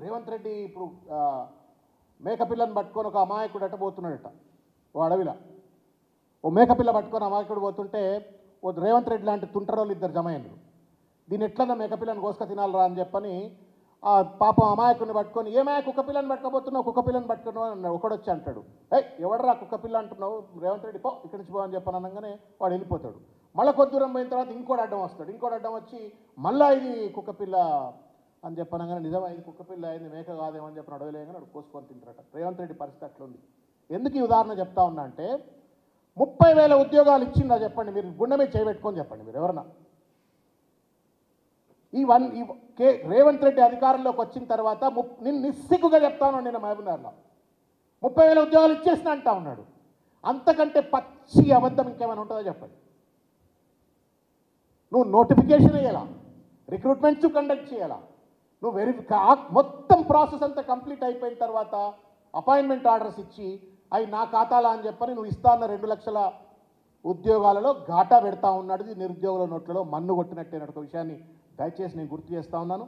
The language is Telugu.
రేవంత్ రెడ్డి ఇప్పుడు మేకపిల్లని పట్టుకొని ఒక అమాయకుడు పోతున్నాడట ఓ అడవిలో. ఓ మేకపిల్ల పట్టుకొని అమాయకుడు పోతుంటే ఓ రేవంత్ రెడ్డి లాంటి తుంటరోళ్ళు ఇద్దరు జమయ్యారు. దీన్ని ఎట్లన్నా మేకపిల్లని కోసుక తినాలరా అని చెప్పని ఆ పాపం అమాయకుడిని పట్టుకొని ఏమాయ కుక్క పిల్లని పట్టుకోబోతున్నావు, కుక్క పిల్లని పట్టుకున్నావు అన్నాడు. ఒకడొచ్చి అంటాడు, ఎవడరా కుక్క పిల్ల అంటున్నావు, రేవంత్ రెడ్డి పో ఇక్కడి నుంచి పో అని చెప్పని అనగానే వాడు వెళ్ళిపోతాడు. మళ్ళీ కొద్ది దూరం పోయిన తర్వాత ఇంకోటి అడ్డం వస్తాడు. ఇంకోటి అడ్డం వచ్చి మళ్ళీ ఇది కుక్క పిల్ల అని చెప్పనగానే నిజం ఇది కుక్క పిల్ల అయింది, మేక కాదేమో అని చెప్పిన అడవలేగానే వాడు కోసుకొని తింటారట. రేవంత్ రెడ్డి పరిస్థితి అట్లుంది. ఎందుకు ఈ ఉదాహరణ చెప్తా ఉన్నా అంటే 30,000 ఉద్యోగాలు ఇచ్చిందా చెప్పండి, మీరు గుండె మీద చేయబెట్టుకొని చెప్పండి మీరు ఎవరన్నా. రేవంత్ రెడ్డి అధికారంలోకి వచ్చిన తర్వాత నేను నిస్సిగ్గుగా చెప్తాను, నేను మహబూబ్నగర్లో 30,000 ఉద్యోగాలు ఇచ్చేసిన అంటా ఉన్నాడు. అంతకంటే పచ్చి అబద్ధం ఇంకేమైనా ఉంటుందో చెప్పండి. నువ్వు నోటిఫికేషన్ వేయాలా, రిక్రూట్మెంట్స్ కండక్ట్ చేయాలా, నువ్వు మొత్తం ప్రాసెస్ అంతా కంప్లీట్ అయిపోయిన తర్వాత అపాయింట్మెంట్ ఆర్డర్స్ ఇచ్చి అవి నా ఖాతాలా అని చెప్పని నువ్వు ఇస్తా అన్న 2 లక్షల ఉద్యోగాలలో ఘాటా పెడతా ఉన్నాడు. నిరుద్యోగుల నోట్లలో మన్ను కొట్టినట్టే ఒక విషయాన్ని దయచేసి నేను గుర్తు చేస్తా ఉన్నాను.